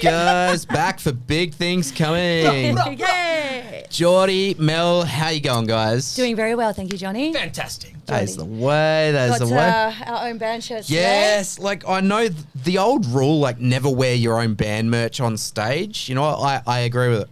guys? Back for big things coming. Yay! Geordie, Mel, how you going, guys? Doing very well, thank you, Johnny. Fantastic. That is the way. That is Got the way. our own band shirts Yes, like I know the old rule, like never wear your own band merch on stage. You know, I agree with it.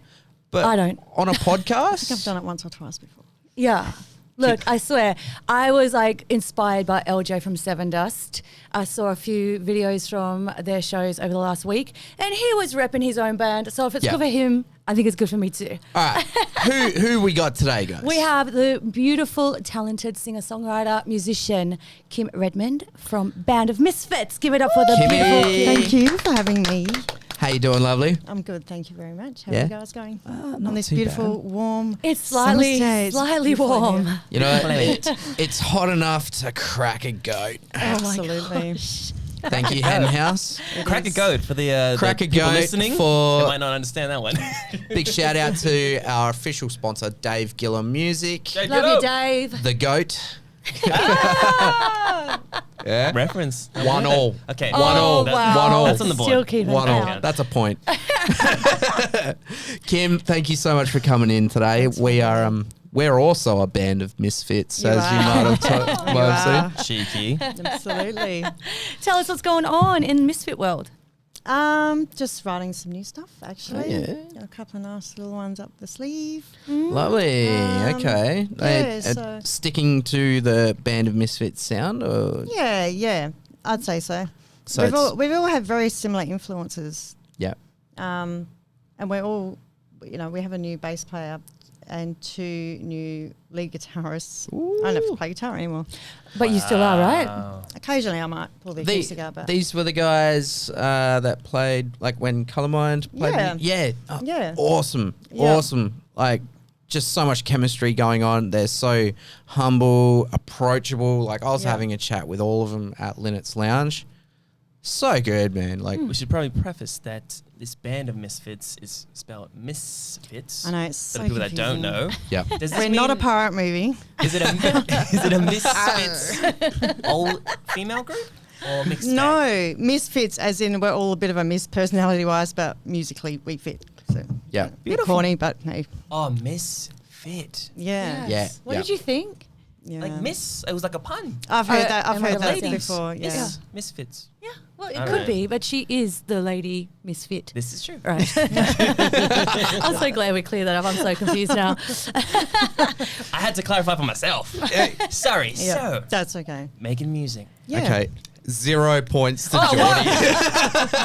But I don't. On a podcast, I've done it once or twice before. Yeah. Look, I swear, I was like inspired by LJ from Seven Dust. I saw a few videos from their shows over the last week, and he was repping his own band. So if it's good for him, I think it's good for me too. All right, who we got today, guys? We have the beautiful, talented singer-songwriter, musician, Kym Redmond from Band of Missfits. Give it up for the Kymmy. beautiful Kym. Thank you for having me. How you doing, lovely? I'm good, thank you very much. How Yeah? are you guys going? not On this too beautiful, warm It's slightly beautiful warm. here. You know, it's hot enough to crack a goat. Absolutely. Thank you, Henhouse. Crack a goat for the Crack a people goat listening. for- They might not understand that one. Big shout out to our official sponsor, Dave Gillum Music. Love you, Dave. The goat. Yeah. Reference. 1-1. Okay. Oh, 1-1. wow. 1-1. That's on the board. Still keeping 1-1. count. That's a point. Kym, thank you so much for coming in today. We're also a band of misfits, You as you are. might have seen. Cheeky. Absolutely. Tell us what's going on in Misfit World. Just writing some new stuff, actually. Oh, yeah. Got a couple of nice little ones up the sleeve. Lovely. Okay. so- Sticking to the Band of Misfits sound? Or? Yeah, I'd say so. So We've all had very similar influences. yeah. And we're all, we have a new bass player and 2 new lead guitarists. I don't have to play guitar anymore. But you still are, right? Wow. Occasionally I might pull the acoustic out, but These were the guys that played, like, when Colormind played. Yeah. Oh, Yeah. Awesome. Yeah. Awesome. Like, just so much chemistry going on. They're so humble, approachable. Like, I was having a chat with all of them at Linnet's Lounge. So good, man. Like, We should probably preface that this Band of Misfits is spelled Misfits. I know, it's For so the people that don't confusing. know. yeah. Does this We're not a mean- pirate movie. Is it a Misfits all female group or mixed? bag? No, misfits as in we're all a bit of a miss personality-wise, but musically we fit. So Yeah. a bit corny, but hey, Oh, Misfit. yeah. Yeah. What did you think? Yeah. Like Miss. It was like a pun. I've heard that. I've and heard the that ladies. before. Yeah. Miss. Misfits. Yeah, well, it All could right. be, but she is the lady misfit. This is true. Right. I'm so glad we cleared that up. I'm so confused now. I had to clarify for myself. Sorry. Yeah. So, That's okay. making music. Yeah. Okay. 0 points to Oh, Geordie.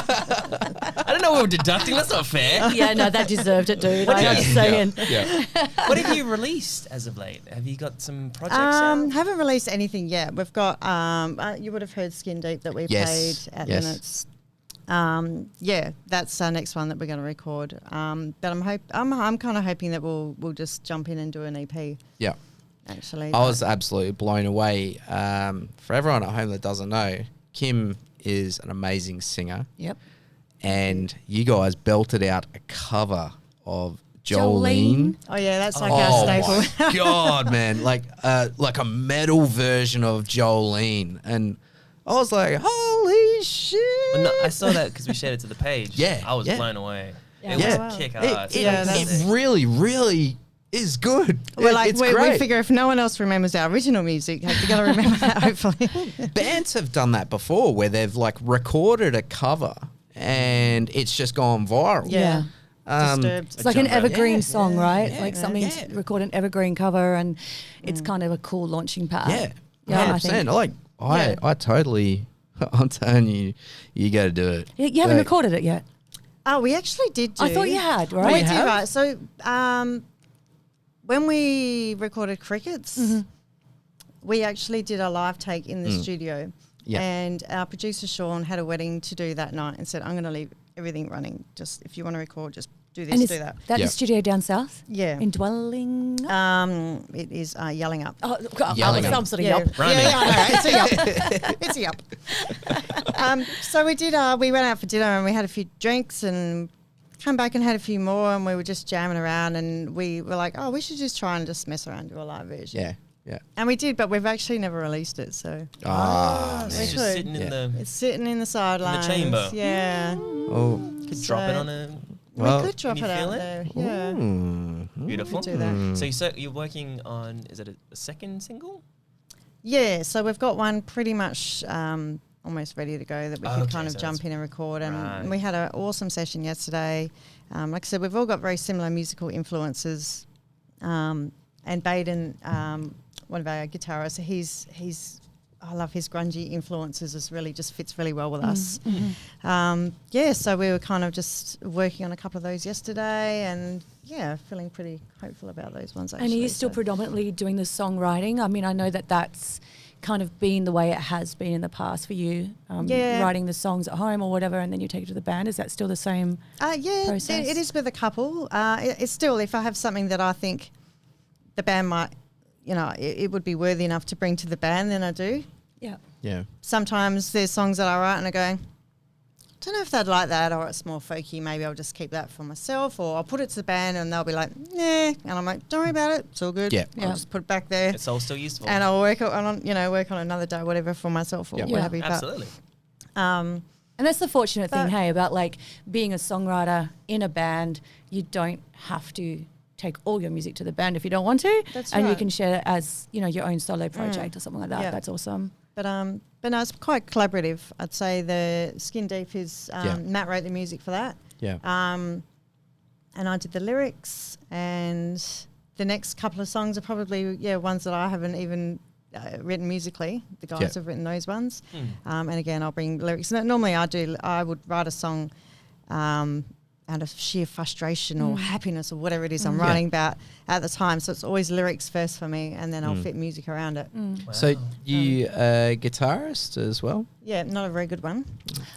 I don't know what we're deducting. That's not fair. Yeah, no, that deserved it, dude. What I'm do you- just saying. Yeah. What have you released as of late? Have you got some projects out? Haven't released anything yet. We've got you would have heard Skin Deep that we Yes. played at Yes. Linnet's. Yeah, that's our next one that we're going to record. But I'm kind of hoping that we'll just jump in and do an EP. Yeah. Actually, I was absolutely blown away. For everyone at home that doesn't know, Kym is an amazing singer. Yep. And you guys belted out a cover of Jolene. Oh yeah, that's like our Oh staple. my God, man. Like a metal version of Jolene. And I was like, holy shit. Well, no, I saw that because we shared it to the page. Yeah, I was yeah. blown away. Yeah. It Yeah. was kick It, ass. Yeah, that's- it really, really is good. We're like, it's we great. figure if no one else remembers our original music, they're going to remember that hopefully. Bands have done that before where they've like recorded a cover and it's just gone viral. Yeah. Disturbed. It's like an genre. evergreen Yeah, song, yeah, right? yeah, like something yeah. record an evergreen cover, and it's kind of a cool launching pad. Yeah. Yeah, I 100%. think. I totally, I'm telling you, you got to do it. You haven't recorded it yet. Oh, we actually did do. I thought you had, We right? did, right. So when we recorded Crickets, we actually did a live take in the studio. Yeah. And our producer, Sean, had a wedding to do that night and said, I'm going to leave everything running. Just if you want to record, just do this, And is do that. that Yeah. the studio down south? Yeah. In Dwelling? It is Yelling Up. Oh, God, Yelling some Up. sort of Yeah. yup. Rhyming. Yeah, I know. It's a yup. It's a yup. So we did. We went out for dinner and we had a few drinks and come back and had a few more and we were just jamming around and we were like, oh, we should just try and just mess around and do a live version. Yeah. Yeah. And we did, but we've actually never released it. So Ah, It's we just could. sitting in the. it's sitting in the sidelines. chamber. Yeah. oh. Could drop it on a. Well, we could drop can it you feel out it? there. Yeah. Beautiful. do that. So you're working on, is it a second single? Yeah. So we've got one pretty much almost ready to go that we could Okay, kind of so jump in and record. And right. we had an awesome session yesterday. Like I said, we've all got very similar musical influences. And Baden, one of our guitarists, he's I love his grungy influences. It really just fits really well with us. So we were kind of just working on a couple of those yesterday, and feeling pretty hopeful about those ones. Actually, And are you still predominantly doing the songwriting? I mean, I know that that's kind of been the way it has been in the past for you, writing the songs at home or whatever, and then you take it to the band. Is that still the same process? It is with a couple. It's still, if I have something that I think the band might, it would be worthy enough to bring to the band, then I do. Yeah. Yeah. Sometimes there's songs that I write and I go, don't know if they'd like that, or it's more folky, maybe I'll just keep that for myself, or I'll put it to the band and they'll be like, nah, and I'm like, don't worry about it, it's all good. Yeah. I'll just put it back there. It's all still useful. And I'll work on another day, whatever, for myself or Yeah. what have you. Absolutely. But, And that's the fortunate thing, But- hey, about like being a songwriter in a band. You don't have to take all your music to the band if you don't want to. That's and you right. can share it as, your own solo project or something like that. Yeah. That's awesome. But no, it's quite collaborative. I'd say the Skin Deep is Matt wrote the music for that. Yeah. And I did the lyrics, and the next couple of songs are probably ones that I haven't even written musically. The guys have written those ones. And again, I'll bring lyrics. Normally I would write a song out of sheer frustration or happiness or whatever it is I'm writing about at the time. So it's always lyrics first for me, and then I'll fit music around it. Wow. So you a guitarist as well? Yeah, not a very good one.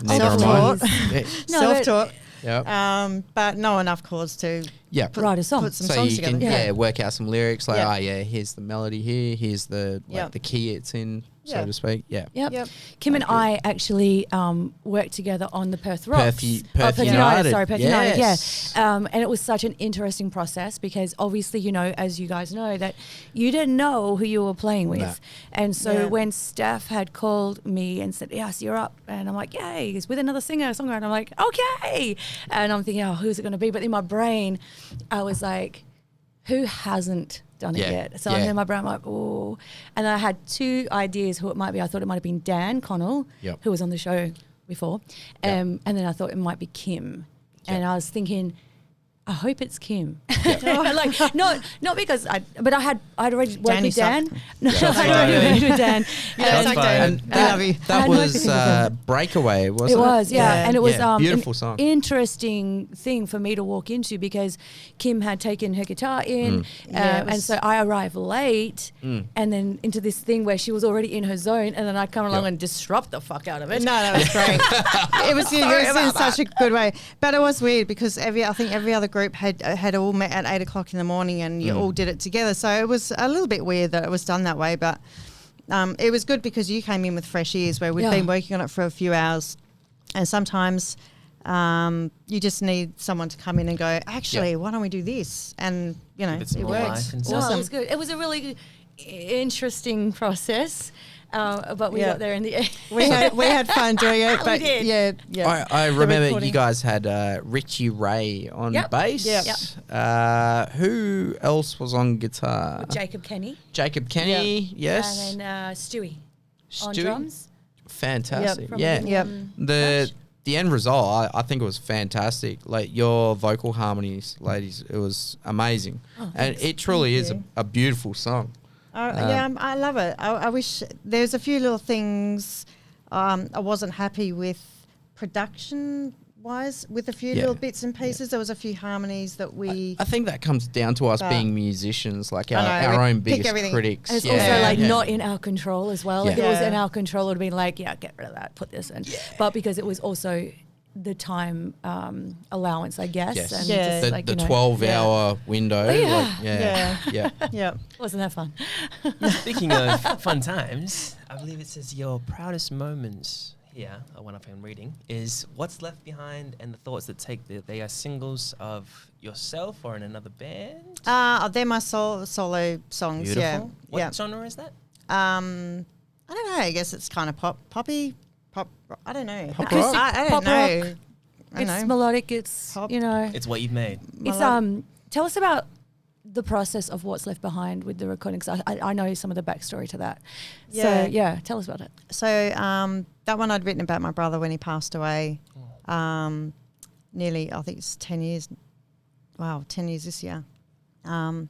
Neither am I. Self-taught. Yeah. No, but- Self-taught. Yep. But know enough chords to Yeah. Write a song. put some So songs you together. can work out some lyrics like Yeah. here's the melody here, here's the Yeah. the key it's in, so Yeah. to speak. Yeah. Yep. Yep. Kim and I actually worked together on the Perth Rocks. Perth United. United. Sorry, Perth United. Yes. Yeah. And it was such an interesting process because obviously, as you guys know, that you didn't know who you were playing with. No. And so Yeah. when Steph had called me and said, yes, you're up. And I'm like, yay, it's with another singer, songwriter. I'm like, okay. And I'm thinking, who's it going to be? But in my brain, I was like, who hasn't done it Yeah. yet? So Yeah. in my brain, I'm like, oh. And I had two ideas who it might be. I thought it might have been Dan Connell, Yep. who was on the show before. Yep. And then I thought it might be Kym. And Yep. I was thinking, I hope it's Kym. Like not because I'd already worked Dan, you with Dan. suck. No, Yeah. I'd already worked with Dan. That's Suck, fine. Dan. And I love you. I that had no was sympathy for Breakaway, wasn't it? It was, yeah. And it was Yeah, beautiful an song. interesting thing for me to walk into because Kym had taken her guitar in, Yeah, it and was- so I arrived late, and then into this thing where she was already in her zone, and then I come along Yep. and disrupt the fuck out of it. No, that was great. It was in such a good way. But it was weird because I think every other group had all met at 8 o'clock in the morning, and you all did it together. So it was a little bit weird that it was done that way, but it was good because you came in with fresh ears where we've been working on it for a few hours, and sometimes you just need someone to come in and go, actually, why don't we do this? And Give it some it more works. life and No, stuff. it was good. It was a really interesting process, but we Yeah. got there in the end. We had fun doing it, We but did. yeah. I The remember recording. you guys had Richie Ray on Yep. bass. Yep. Who else was on guitar? Jacob Kenny Jacob Kenny, yes. and then Stewie on Stewie? drums. Fantastic. Yep. From Yeah. the- Yep. The end result, I think it was fantastic. Like your vocal harmonies, ladies, it was amazing. And it truly is you. a beautiful song. I love it. I wish there's a few little things I wasn't happy with production wise with a few Yeah. little bits and pieces. There was a few harmonies that we I think that comes down to us But- being musicians, like I know, our we own pick biggest everything. critics. And it's Yeah. also like Yeah. not in our control as well. Like Yeah. if it was in Yeah. our control, it would be like, yeah, get rid of that, put this in. But because it was also the time allowance, I guess. Yes. And Yeah. just The, like, the you know, 12-hour window. Yeah. Like, yeah. Yeah. Yeah. yeah. wasn't that fun? Speaking of fun times, I believe it says your proudest moments here, one I've been reading, is What's Left Behind and the Thoughts That Take They are singles of yourself or in another band? They're my solo songs. Beautiful. Yeah. What genre is that? I don't know. I guess it's kind of poppy. I don't know. Pop rock? I don't Pop know. rock. I It's know. melodic. It's Pop. It's what you've made. It's tell us about the process of What's Left Behind with the recording. 'Cause I know some of the backstory to that. Yeah. So yeah, tell us about it. So that one I'd written about my brother when he passed away. Nearly, I think it's 10 years. Wow, 10 years this year. And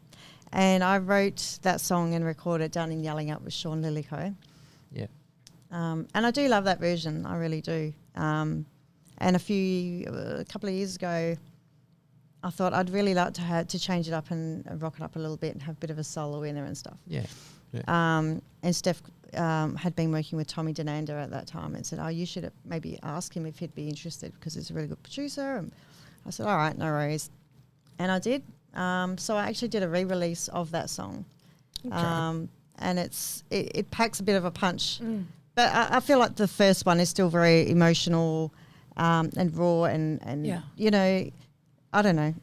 I wrote that song and recorded it down in Yelling Up with Sean Lillico. Yeah. And I do love that version. I really do. And a couple of years ago, I thought I'd really like to change it up and rock it up a little bit and have a bit of a solo in there and stuff. Yeah. And Steph had been working with Tommy Denander at that time and said, "Oh, you should maybe ask him if he'd be interested because he's a really good producer." And I said, "All right, no worries." And I did. So I actually did a re-release of that song. Okay. And it packs a bit of a punch. But I feel like the first one is still very emotional and raw and Yeah. you know, I don't know.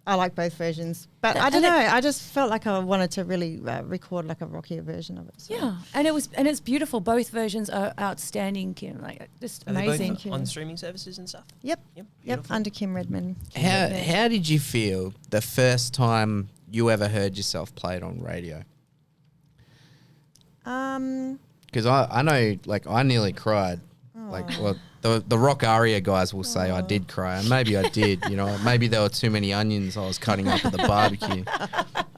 I like both versions. But I don't And know. I just felt like I wanted to really record like a rockier version of it. So. Yeah, and it's beautiful. Both versions are outstanding, Kym. Like just Are they amazing. both on streaming services and stuff? Yep. Yep. Yep. Beautiful. Under Kym Redmond. How did you feel the first time you ever heard yourself played on radio? Because I know, like, I nearly cried. Like, well, the rock aria guys will say I did cry, and maybe I did. You know, maybe there were too many onions I was cutting up at the barbecue.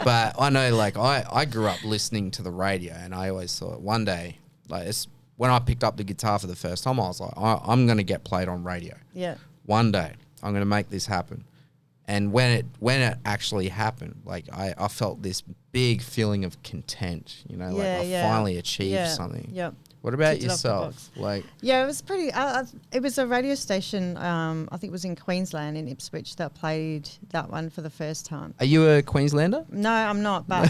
But I know, like, I grew up listening to the radio, and I always thought one day, like, when I picked up the guitar for the first time, I was like, I'm going to get played on radio. Yeah. One day, I'm going to make this happen. And when it actually happened, like, I felt this big feeling of content. You know, like I finally achieved something. Yep. What about Ticked it off the yourself? box. Like, Yeah, it was pretty. It was a radio station. I think it was in Queensland, in Ipswich, that played that one for the first time. are you a Queenslander? No, I'm not. But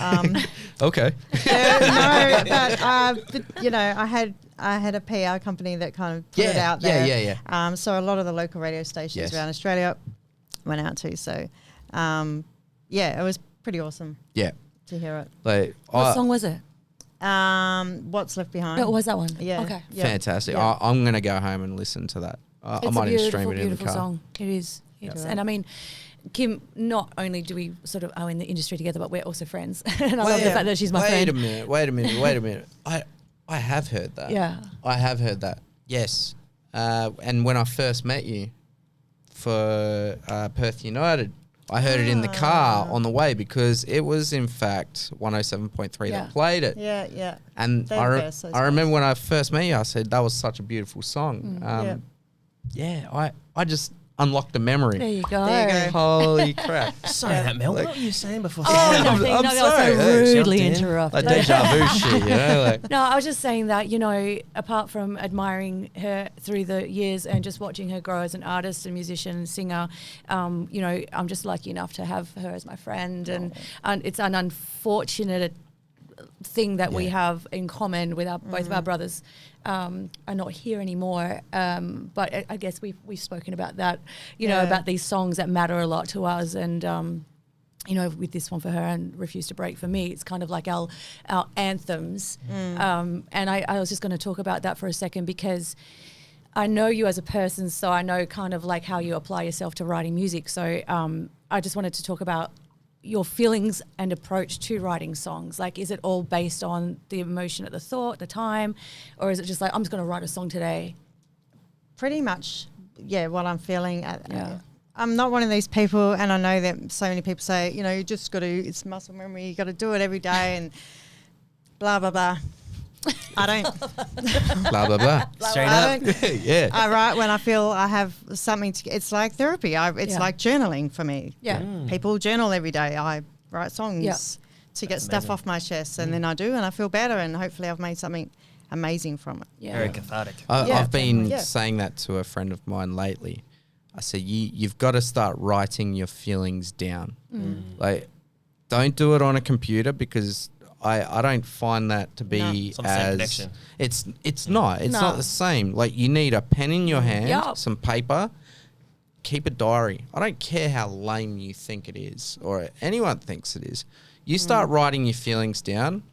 Okay. but you know, I had a PR company that kind of put it out there. Yeah. So a lot of the local radio stations around Australia went out to. So, it was pretty awesome Yeah. to hear it. Like, What song was it? What's Left Behind? Oh, was that one? Yeah. Okay. Yeah. fantastic. Yeah. I'm going to go home and listen to that. I It's might a even beautiful, stream it in the beautiful car. song. It is. Yeah. And I mean, Kym, not only do we sort of are in the industry together, but we're also friends. And I love the fact that she's my friend. Wait a minute. I have heard that. Yeah. I have heard that. Yes. And when I first met you for Perth United, I heard it in the car on the way because it was, in fact, 107.3 Yeah. that played it. Yeah. And They're the best, those I remember when I first met you, I said, that was such a beautiful song. I just unlocked a memory. There you go. There you go. Holy crap. Sorry, that Mel. What were you saying before? Oh, nothing. I'm No, I was sorry. so Hey, rudely jumped in. interrupted. Like deja vu shit, you know? Like, No, I was just saying that, you know, apart from admiring her through the years and just watching her grow as an artist and musician and singer, you know, I'm just lucky enough to have her as my friend. And it's an unfortunate thing that we have in common with both of our brothers are not here anymore. But I guess we've spoken about that, you know, about these songs that matter a lot to us. And, you know, with this one for her and Refuse to Break for me, it's kind of like our anthems. And I was just going to talk about that for a second because I know you as a person, so I know kind of like how you apply yourself to writing music. So I just wanted to talk about your feelings and approach to writing songs. Like, is it all based on the emotion at the thought, the time, or is it just like, I'm just going to write a song today? Pretty much, what I'm feeling. I'm not one of these people, and I know that so many people say, you know, you just got to, it's muscle memory, you got to do it every day and blah, blah, blah. I don't. blah, blah, blah. Straight I up. don't. Yeah. I write when I feel I have something to, it's like therapy. It's like journaling for me. Yeah. People journal every day. I write songs to get stuff amazing. off my chest, and then I do, and I feel better, and hopefully I've made something amazing from it. Yeah. Very cathartic. I've been Yeah. saying that to a friend of mine lately. I said, you've got to start writing your feelings down. Like, don't do it on a computer because I don't find that to be It's not the same as connection. it's not the same. Like you need a pen in your hand, Yup. some paper, keep a diary. I don't care how lame you think it is or anyone thinks it is. You start writing your feelings down.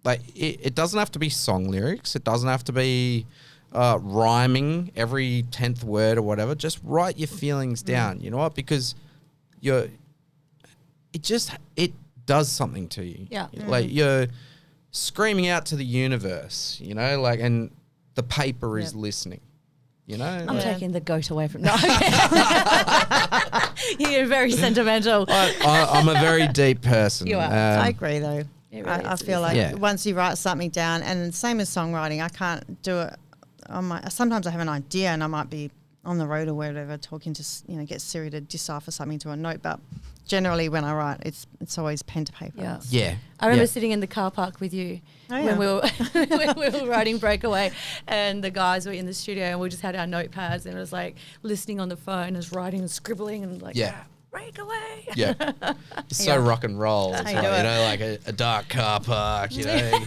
Like it doesn't have to be song lyrics. It doesn't have to be rhyming every 10th word or whatever. Just write your feelings down. You know what? Because it does something to you. Yeah. Like you're screaming out to the universe, you know, like, and the paper is listening, you know. I'm Yeah. taking the goat away from. No, you're very sentimental. I'm a very deep person. You are. I agree though. It really I is. feel like Yeah. once you write something down, and same as songwriting, I can't do it on my. Sometimes I have an idea, and I might be on the road or whatever, talking to get Siri to decipher something to a note. But generally, when I write, it's always pen to paper. Yeah. Yeah. I remember Yeah. sitting in the car park with you Oh, when yeah. we were writing Breakaway, and the guys were in the studio, and we just had our notepads, and it was like listening on the phone, just writing and scribbling, and like Yeah. Breakaway. Yeah. It's so rock and roll. It's That's how like, you do you it. know, like a dark car park, you know.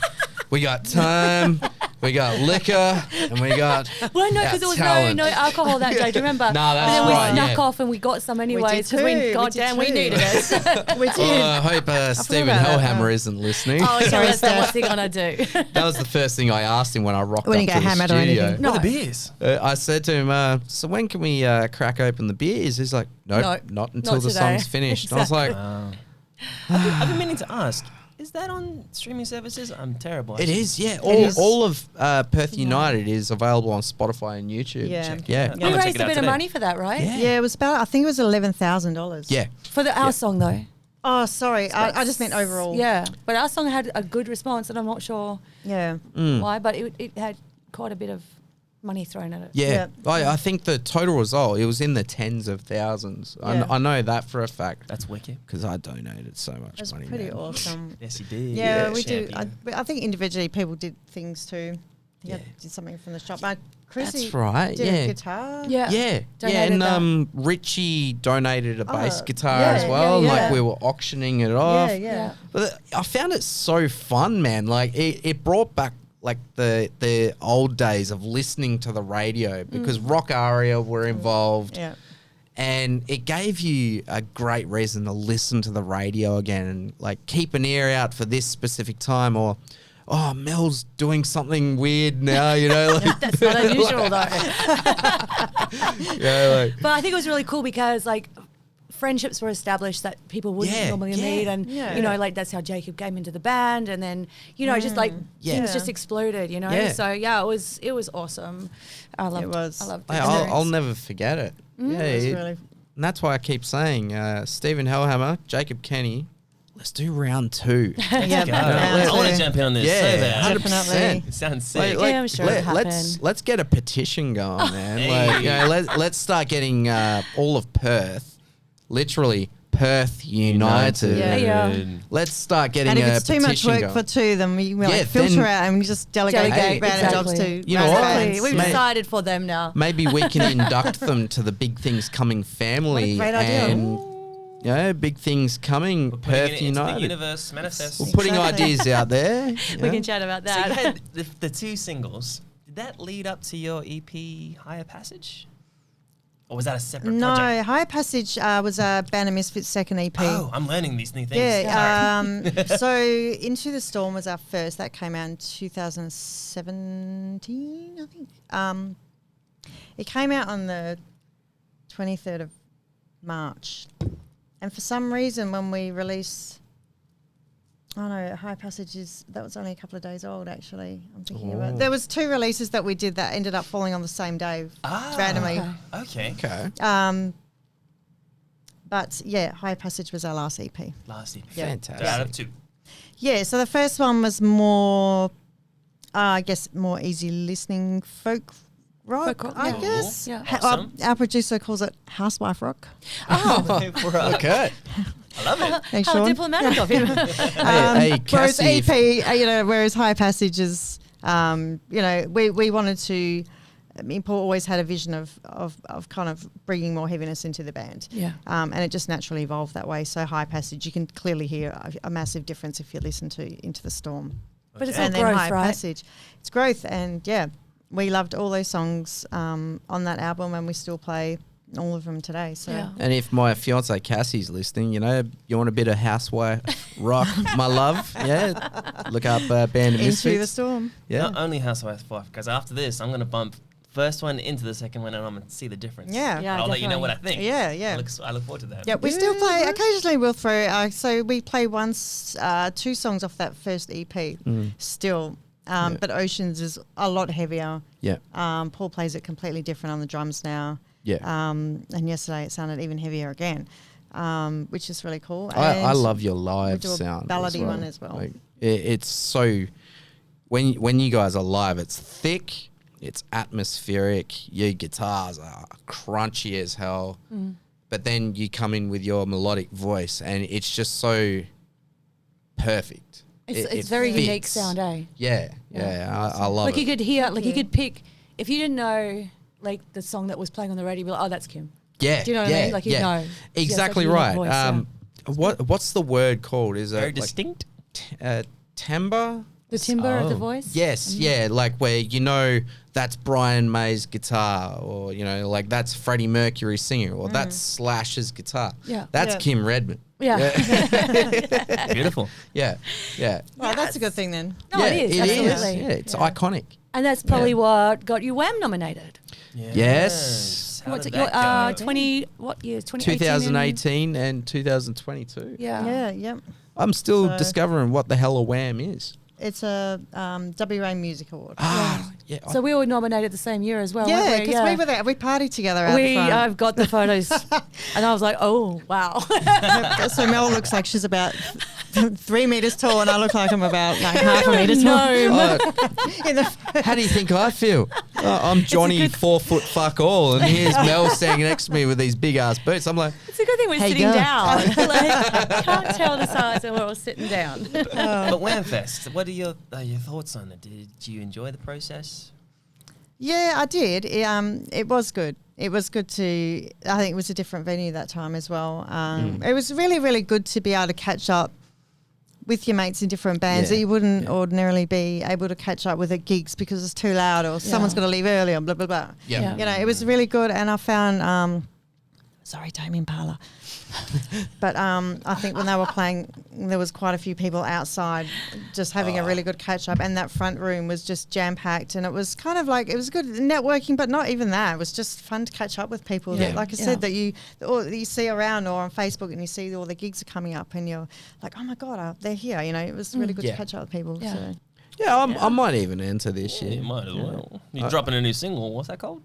We got time, we got liquor, and we got Well, no, our because there was talent. no alcohol that day. Do you remember? No, that's and then we right, snuck yeah. off, and we got some anyways too. because We we did goddamn we too. needed it. We did. I hope Stephen about that. Hellhammer isn't listening. Oh, okay, Sorry, that's not Steph. what's he gonna do? That was the first thing I asked him when I rocked When up you to get the hammered or studio. anything. No. What are the beers? I said to him, so when can we crack open the beers? He's like, nope, No, not until not the today. song's finished. And I was like, Wow. I've been meaning to ask, is that on streaming services? I'm terrible. it is, yeah. is. All of Perth United is available on Spotify and YouTube. Yeah. Check it Yeah. out. We I'm gonna check raised it a out bit of today. money for that, right? Yeah. Yeah, it was about. I think it was $11,000. Yeah. For our song though. Oh, sorry. I just meant overall. Yeah, but our song had a good response, and I'm not sure Yeah. why, but it had quite a bit of money thrown at it. Yeah. Yeah. I think the total result, it was in the tens of thousands. Yeah. I know that for a fact That's wicked. because I donated so much That's money. pretty man. awesome. Yes, you did. Yeah, we do. Champion. I think individually people did things too. I think I Yeah. did something from the shop. Chrissy That's right. did Yeah. a guitar. Yeah. Yeah, Donated that. and Richie donated a bass guitar yeah, as well. yeah, Like yeah. we were auctioning it off. Yeah. But I found it so fun, man. Like it brought back like the old days of listening to the radio because Rock Aria were involved. Yeah. And it gave you a great reason to listen to the radio again and like keep an ear out for this specific time or, oh, Mel's doing something weird now, you know? Like, That's not unusual though. yeah, like, But I think it was really cool because like friendships were established that people wouldn't Yeah, normally yeah. meet, and Yeah. you know, like that's how Jacob came into the band, and then you know, just like Yeah. things just exploded, you know. Yeah. So yeah, it was awesome. I loved It was. I loved Hey, the I'll experience. never forget it. Yeah, It was it- really. and that's why I keep saying, Stephen Hellhammer, Jacob Kenny, let's do round 2. Yeah, Go. round I want two. to jump in on this Yeah, so bad. 100%. It sounds sick. Yeah, I'm sure it'll let's get a petition going, man. Hey. Like, you know, let's start getting all of Perth, literally Perth United. Yeah. Yeah. Let's start getting And if a it's too petition much work going. for two, then we Yeah, like filter then- out and we just delegate Delegate, random jobs exactly. to You know random what? Exactly. bands. We've Mate. decided for them now. Maybe we can induct them to the Big Things Coming family. What a great idea. And, you know, big things coming, We're putting Perth it into the United. universe, manifest. We're putting Exactly. ideas out there. We yeah. can chat about So you that. had the two singles. Did that lead up to your EP Higher Passage? Or was that a separate No, project? High Passage was a Band of Missfits second EP. Oh, I'm learning these new things. Yeah. So Into the Storm was our first. That came out in 2017, I think. It came out on the 23rd of March. And for some reason, when we released... Oh no, High Passages, that was only a couple of days old actually. I'm thinking about it. There was 2 releases that we did that ended up falling on the same day randomly. Okay. Okay. But yeah, High Passage was our last EP. Last EP. Yeah. Fantastic. So out of 2. Yeah, so the first one was more, I guess, more easy listening folk rock, Folk rock, I yeah. guess. Yeah. Awesome. Our producer calls it housewife rock. Okay. I love it. Thanks, How Sean. diplomatic of him. Hey, Whereas Cassie, EP, whereas High Passage is, we wanted to mean, Paul always had a vision of kind of bringing more heaviness into the band. Yeah. And it just naturally evolved that way. So high passage, you can clearly hear a massive difference if you listen to Into the Storm. But it's all And then growth, high right? passage, it's growth, and yeah, we loved all those songs on that album, and we still play all of them today. So Yeah. And if my fiance Cassie's listening, you know, you want a bit of housewife rock, my love, yeah, look up Band of Missfits. Into the Storm. Yeah. Not only Housewife 5, because after this, I'm going to bump first one into the second one, and I'm going to see the difference. Yeah. Yeah. I'll let you know what I think. Yeah, yeah. I look forward to that. Yeah, we still play. Occasionally, we'll throw. So we play once, 2 songs off that first EP. Still, but Oceans is a lot heavier. Yeah. Paul plays it completely different on the drums now. Yeah. And yesterday it sounded even heavier again, which is really cool. I And love your live do a sound. ballady one as well. Like, it's so when you guys are live, it's thick, it's atmospheric. Your guitars are crunchy as hell, but then you come in with your melodic voice, and it's just so perfect. It's very unique fits. sound, eh? Yeah, I love Like it. you could hear, like you Yeah. could pick, if you didn't know like the song that was playing on the radio, you'd be like, oh, that's Kym. Yeah, Do you know what I mean? Like you know. Exactly Yeah, such a right. unique voice, What's the word called? Is Very it distinct. timbre? The timbre of the Oh. voice? Yes, yeah, like where you know that's Brian May's guitar, or you know, like that's Freddie Mercury singing, or that's Slash's guitar. Yeah. That's Yeah. Kym Redmond. Yeah. Beautiful. Yeah, yeah. Well, that's a good thing then. No, yeah, it is. Absolutely. Yeah, it's iconic. And that's probably what got you Wham nominated. Yes. How What's did it? Your, that go? 20, what years? 2018? 2018 and 2022. Yeah. Yeah, yeah. I'm still So- discovering what the hell a Wham is. It's a WA Music Award. Ah, yeah. So we were nominated the same year as well. Yeah, weren't because we were there. We partied together out the front. I've got the photos, and I was like, "Oh wow!" So Mel looks like she's about 3 meters tall, and I look like I'm about like half a meter tall. In the How do you think I feel? I'm Johnny 4 foot fuck all, and here's Mel standing next to me with these big ass boots. I'm like, It's a good thing we're Hey, sitting girl. down. Like, can't tell the size, and we're all sitting down. But Whamfest, what are your thoughts on it? Did you enjoy the process? Yeah, I did. It was good. It was good to. I think it was a different venue that time as well. It was really, really good to be able to catch up with your mates in different bands Yeah, that you wouldn't ordinarily be able to catch up with at gigs because it's too loud or someone's got to leave early or blah blah blah. yeah. Yeah. You know, it was really good, and I found. Sorry, Tame Impala. But I think when they were playing, there was quite a few people outside just having a really good catch up, and that front room was just jam packed, and it was kind of like, it was good networking, but not even that. It was just fun to catch up with people that, like I said, that you see around or on Facebook, and you see all the gigs are coming up, and you're like, oh my God, they're here. You know, it was really good to catch up with people. Yeah. So. Yeah, I might even enter this You year. might as well. You're dropping a new single. What's that called?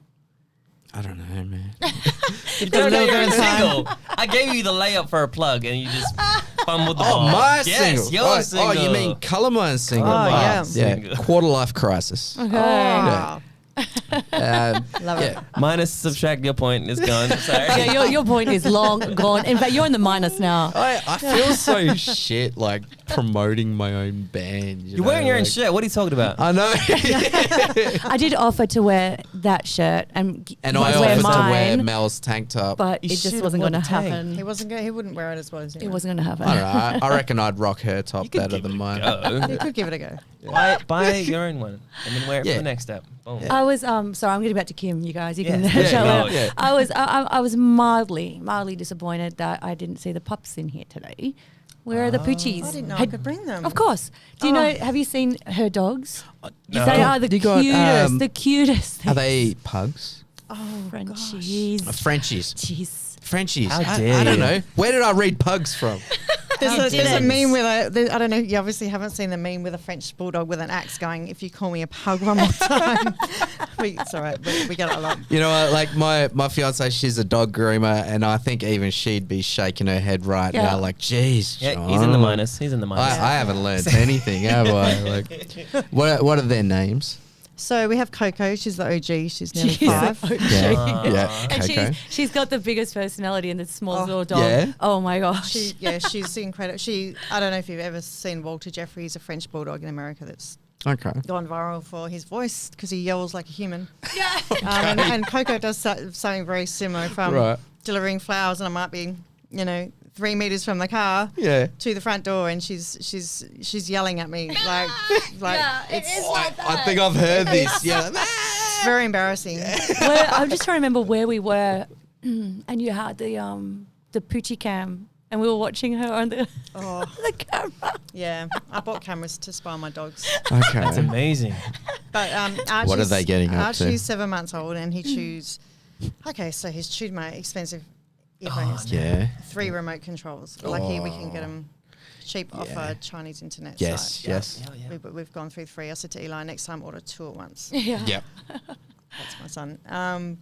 I don't know, man. You don't know little your bit of time. single. I gave you the layup for a plug, and you just fumbled the Oh, ball. my yes, single. Your Oh, single. you mean Colormine's single? Oh, yeah. Yeah, Single. Quarter Life Crisis. Okay. Yeah. Love it. Minus subtract your point is gone. Sorry. Yeah, your point is long gone. In fact, you're in the minus now. I feel so shit like promoting my own band. You're wearing your own shirt. What are you talking about? I know. I did offer to wear that shirt and And I wear offered to mine, wear Mel's tank top. but You it just should've wasn't worn going to the tank. happen. He wouldn't wear it as well as It wasn't going to happen. I don't know. I reckon I'd rock her top could better give than it a mine. go. You could give it a go. Buy your own one and then wear it Yeah. for the next step. Boom. I was sorry, I'm getting back to Kym, you guys. You can Yeah. show Yeah, it. yeah. I was mildly disappointed that I didn't see the pups in here today. Where are the poochies? I didn't know I could bring them. Of course. Do you know? Have you seen her dogs? No. They are the You got, cutest. The cutest. Are they pugs? Oh, Frenchies? Frenchies. Jeez. Frenchies. How I dare don't you. know. Where did I read pugs from? There's a meme with I don't know, you obviously haven't seen the meme with a French bulldog with an axe going, if you call me a pug one more time. It's all right, we get it a lot. You know what? Like my fiance, she's a dog groomer, and I think even she'd be shaking her head right Yeah. now, like, geez, Yeah, John. he's in the minus. He's in the minus. I haven't learned anything, have I? Like, what are their names? So we have Coco, she's the OG, she's nearly She's 5. the OG. Yeah, yeah. And Coco. she's got the biggest personality in the small little dog. Yeah. Oh my gosh. She's incredible. I don't know if you've ever seen Walter Jeffrey, he's a French bulldog in America that's Okay. gone viral for his voice because he yells like a human. Yeah. And Coco does something very similar from Right. delivering flowers, and I might be, 3 meters from the car Yeah. to the front door, and she's yelling at me like Yeah, it it's is like that. I think I've heard this. Yeah. it's very embarrassing. I'm just trying to remember where we were, and you had the Poochie cam, and we were watching her on the Oh, the camera. yeah. I bought cameras to spy my dogs. Okay. That's amazing. But What are they getting up to? Archie's 7 months old, and he chews. Okay, so he's chewed my expensive earphones. Yeah. 3 remote controls. We're lucky we can get them cheap off Yeah. a Chinese internet Yes. site. Yes. Yeah. We've gone through 3. I said to Eli, next time order 2 at once. Yeah. Yep. That's my son.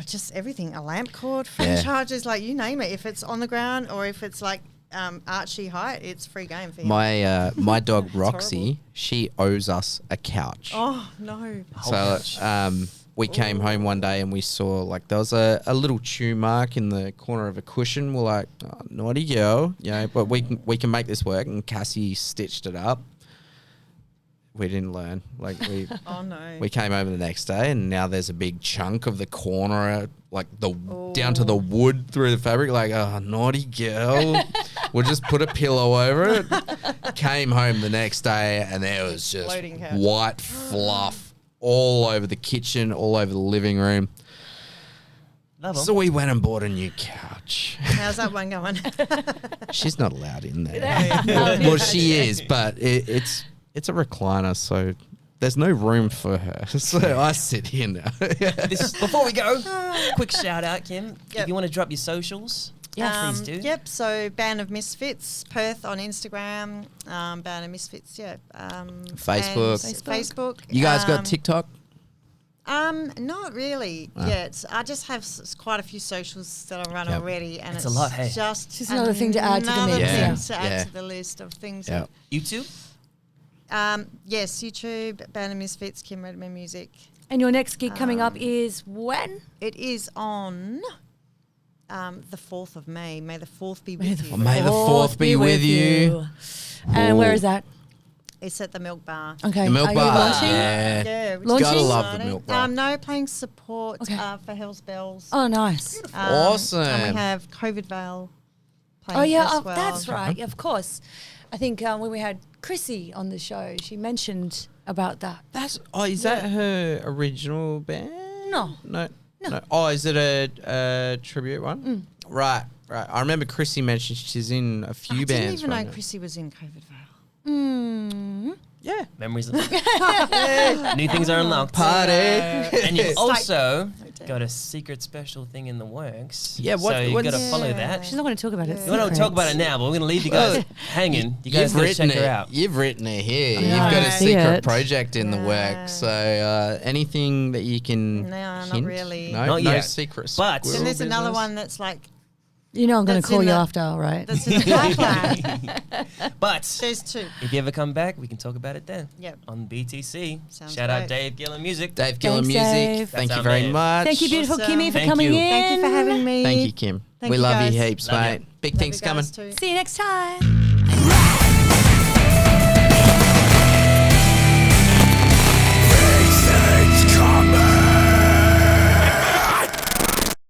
Just everything. A lamp cord, phone Yeah. chargers, like you name it. If it's on the ground or if it's like Archie height, it's free game for him. My dog It's Roxy, horrible. she owes us a couch. Oh no! So we came home one day and we saw like there was a little chew mark in the corner of a cushion. We're like, oh, naughty girl, but we can make this work. And Cassie stitched it up. We didn't learn. Like we Oh no! we came over the next day and now there's a big chunk of the corner, like down to the wood through the fabric. Like, oh, naughty girl. We'll just put a pillow over it. Came home the next day and there was just Floating couch. white fluff all over the kitchen, all over the living room. Love 'em. So we went and bought a new couch. How's that one going? She's not allowed in there. Well, she is, but it's a recliner, so there's no room for her. So I sit here now. Before we go, quick shout out, Kym. If Yep. you want to drop your socials, please do. Yep. So Band of Missfits, Perth on Instagram. Band of Misfits, yeah. Facebook. and Facebook. You guys got TikTok? Not really yet. I just have quite a a few socials that I run Yep. already, and It's it's a lot, hey. just another thing to add to the another mix, thing yeah. to add Yeah. to the list of things. Yeah. YouTube? Yes, YouTube, Band of Misfits, Kym Redmond Music. And your next gig coming up is when? It is on the 4th of May. May the 4th be with you. May the 4th be with you. And where Ooh. is that? It's at the Milk Bar. Okay. The Milk Are Bar. you launching? Yeah. Yeah, which Launching? is Gotta love the exciting. Milk Bar. No, playing support Okay. for Hell's Bells. Oh, nice. Awesome. And we have COVID Vale playing Oh, yeah. as Oh, well. that's right. Of course. I think when we had Chrissy on the show, she mentioned about that. Is that her original band? No. No. Oh, is it a tribute one? Right. I remember Chrissy mentioned she's in a few I bands. didn't even right know now. Chrissy was in COVID Vale. Yeah. Memories of new things are unlocked. Party. And you've It's also got a secret special thing in the works. Yeah, so you've got to what's- follow that. She's not going to talk about it. We want to talk about it now, but we're going to leave you guys hanging. You guys got to check her out. You've written it here. Yeah. You've got a I see secret it. project in the Yeah. works. So anything that you can No, not hint? really. No, Not no yet. secret. But- squirrel And there's another business? one that's like, You know I'm going to That's call in you the- after, right? that's in the pipeline. But There's 2. if you ever come back, we can talk about it then. Yep. On BTC. Sounds Shout out great. Dave Gillen Music. Dave Gillen Thanks, Music. Dave. Thank That's you our very man. much. Thank you, beautiful Awesome. Kimmy, for Thank coming you. in. Thank you for having me. Thank you, Kim. Thank We you love you guys. heaps, Love mate. you. Big Love things you guys coming. too. See you next time.